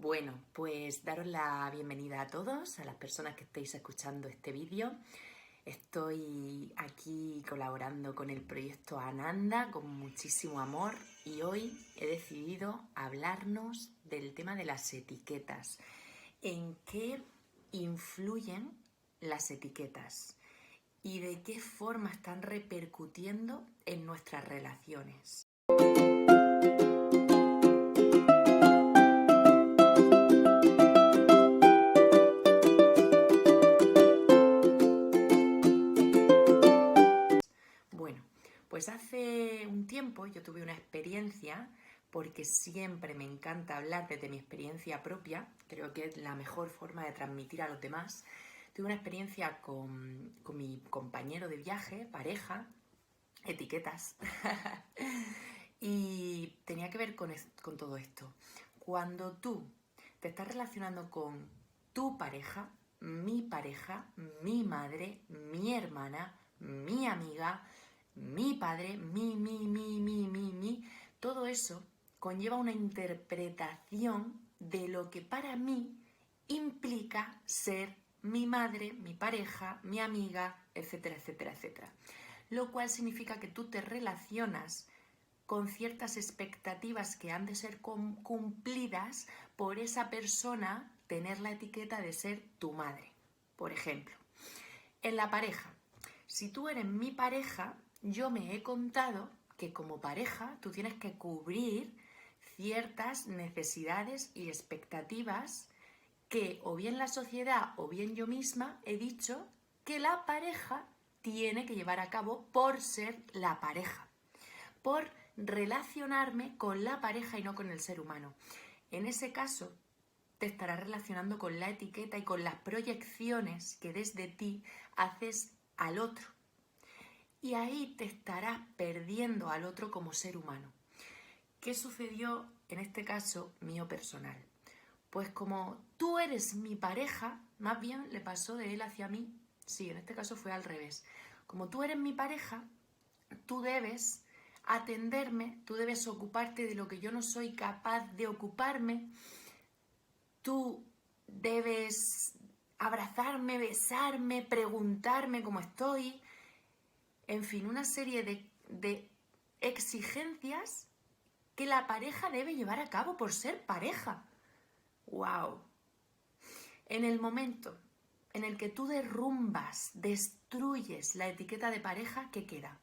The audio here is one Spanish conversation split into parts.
Bueno, pues daros la bienvenida a todos, a las personas que estéis escuchando este vídeo. Estoy aquí colaborando con el proyecto Ananda con muchísimo amor y hoy he decidido hablarnos del tema de las etiquetas. ¿En qué influyen las etiquetas? ¿Y de qué forma están repercutiendo en nuestras relaciones? Bueno, pues hace un tiempo yo tuve una experiencia, porque siempre me encanta hablar desde mi experiencia propia, creo que es la mejor forma de transmitir a los demás. Tuve una experiencia con mi compañero de viaje, pareja, etiquetas, y tenía que ver con todo esto. Cuando tú te estás relacionando con tu pareja, mi madre, mi hermana, mi amiga, mi padre, mi, todo eso conlleva una interpretación de lo que para mí implica ser mi madre, mi pareja, mi amiga, etcétera, etcétera, etcétera. Lo cual significa que tú te relacionas con ciertas expectativas que han de ser cumplidas por esa persona, tener la etiqueta de ser tu madre. Por ejemplo, en la pareja, si tú eres mi pareja, yo me he contado que como pareja tú tienes que cubrir ciertas necesidades y expectativas que o bien la sociedad o bien yo misma he dicho que la pareja tiene que llevar a cabo por ser la pareja, por relacionarme con la pareja y no con el ser humano. En ese caso, te estarás relacionando con la etiqueta y con las proyecciones que desde ti haces al otro. Y ahí te estarás perdiendo al otro como ser humano. ¿Qué sucedió en este caso mío personal? Pues como tú eres mi pareja, más bien le pasó de él hacia mí. Sí, en este caso fue al revés. Como tú eres mi pareja, tú debes atenderme, tú debes ocuparte de lo que yo no soy capaz de ocuparme, tú debes abrazarme, besarme, preguntarme cómo estoy, en fin, una serie de exigencias que la pareja debe llevar a cabo por ser pareja. ¡Wow! En el momento en el que tú derrumbas, destruyes la etiqueta de pareja, ¿qué queda?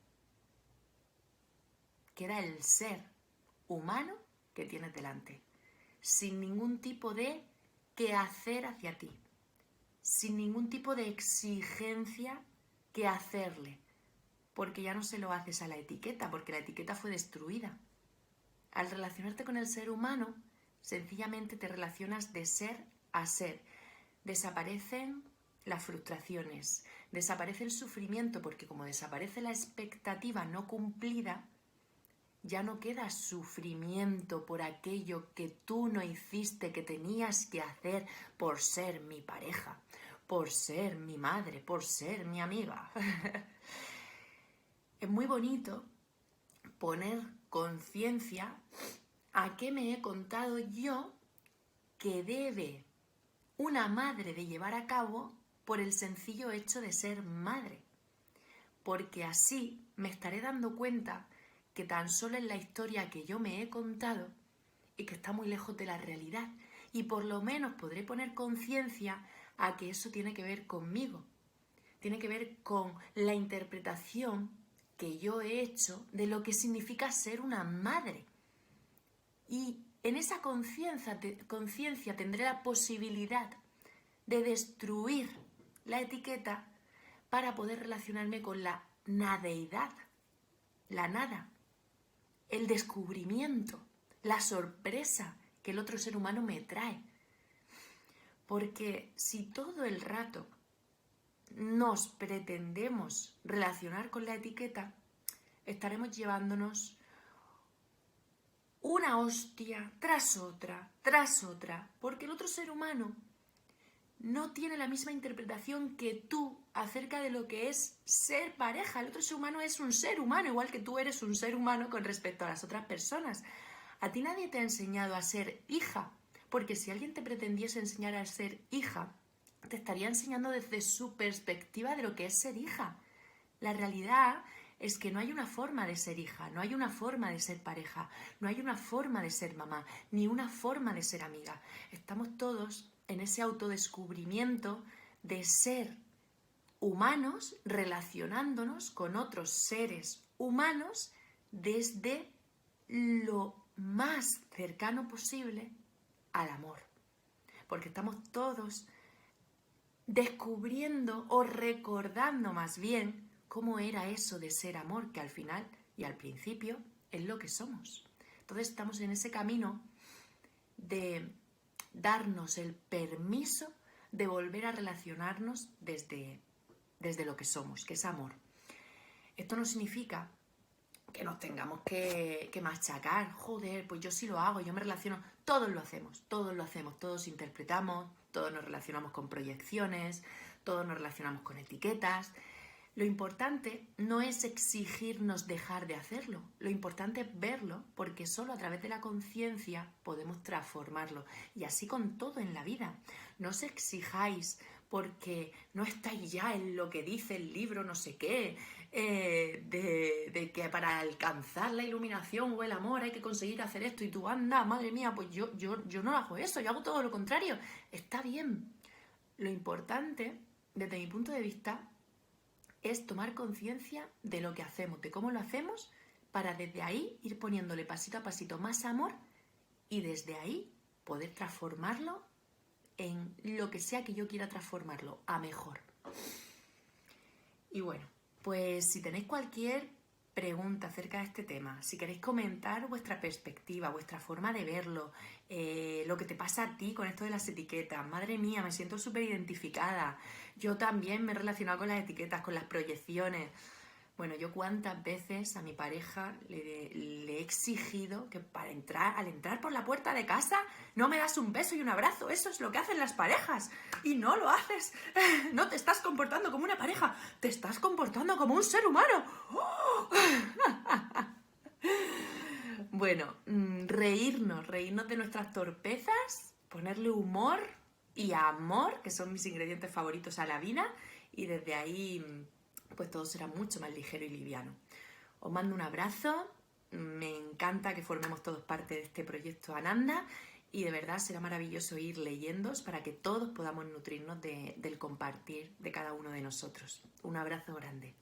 Queda el ser humano que tienes delante, sin ningún tipo de quehacer hacia ti, sin ningún tipo de exigencia que hacerle, porque ya no se lo haces a la etiqueta, porque la etiqueta fue destruida. Al relacionarte con el ser humano, sencillamente te relacionas de ser a ser. Desaparecen las frustraciones, desaparece el sufrimiento, porque como desaparece la expectativa no cumplida, ya no queda sufrimiento por aquello que tú no hiciste, que tenías que hacer por ser mi pareja, por ser mi madre, por ser mi amiga. Es muy bonito poner conciencia a qué me he contado yo que debe una madre de llevar a cabo por el sencillo hecho de ser madre. Porque así me estaré dando cuenta que tan solo es la historia que yo me he contado y que está muy lejos de la realidad. Y por lo menos podré poner conciencia a que eso tiene que ver conmigo. Tiene que ver con la interpretación que yo he hecho de lo que significa ser una madre. Y en esa conciencia tendré la posibilidad de destruir la etiqueta para poder relacionarme con la nadeidad, la nada, el descubrimiento, la sorpresa que el otro ser humano me trae. Porque si todo el rato nos pretendemos relacionar con la etiqueta, estaremos llevándonos una hostia tras otra, porque el otro ser humano no tiene la misma interpretación que tú acerca de lo que es ser pareja. El otro ser humano es un ser humano, igual que tú eres un ser humano con respecto a las otras personas. A ti nadie te ha enseñado a ser hija, Porque si alguien te pretendiese enseñar a ser hija, te estaría enseñando desde su perspectiva de lo que es ser hija. La realidad es que no hay una forma de ser hija, no hay una forma de ser pareja, no hay una forma de ser mamá, ni una forma de ser amiga. Estamos todos en ese autodescubrimiento de ser humanos relacionándonos con otros seres humanos desde lo más cercano posible al amor. Porque estamos todos descubriendo o recordando más bien cómo era eso de ser amor, que al final y al principio es lo que somos. Entonces estamos en ese camino de darnos el permiso de volver a relacionarnos desde lo que somos, que es amor. Esto no significa que nos tengamos que machacar. Joder, pues yo sí lo hago, yo me relaciono. Todos lo hacemos, todos interpretamos, todos nos relacionamos con proyecciones, todos nos relacionamos con etiquetas. Lo importante no es exigirnos dejar de hacerlo, lo importante es verlo, porque solo a través de la conciencia podemos transformarlo. Y así con todo en la vida. No os exijáis porque no estáis ya en lo que dice el libro no sé qué, de que para alcanzar la iluminación o el amor hay que conseguir hacer esto, y tú, anda, madre mía, pues yo no hago eso, yo hago todo lo contrario. Está bien. Lo importante, desde mi punto de vista, es tomar conciencia de lo que hacemos, de cómo lo hacemos, para desde ahí ir poniéndole pasito a pasito más amor y desde ahí poder transformarlo en lo que sea que yo quiera transformarlo a mejor. Y bueno, pues si tenéis cualquier pregunta acerca de este tema, si queréis comentar vuestra perspectiva, vuestra forma de verlo, lo que te pasa a ti con esto de las etiquetas, madre mía, me siento súper identificada, yo también me he relacionado con las etiquetas, con las proyecciones. Bueno, yo cuántas veces a mi pareja le he exigido que al entrar por la puerta de casa no me das un beso y un abrazo. Eso es lo que hacen las parejas. Y no lo haces. No te estás comportando como una pareja. Te estás comportando como un ser humano. Bueno, reírnos de nuestras torpezas, ponerle humor y amor, que son mis ingredientes favoritos a la vida. Y desde ahí pues todo será mucho más ligero y liviano. Os mando un abrazo, me encanta que formemos todos parte de este proyecto Ananda y de verdad será maravilloso ir leyéndoos para que todos podamos nutrirnos del compartir de cada uno de nosotros. Un abrazo grande.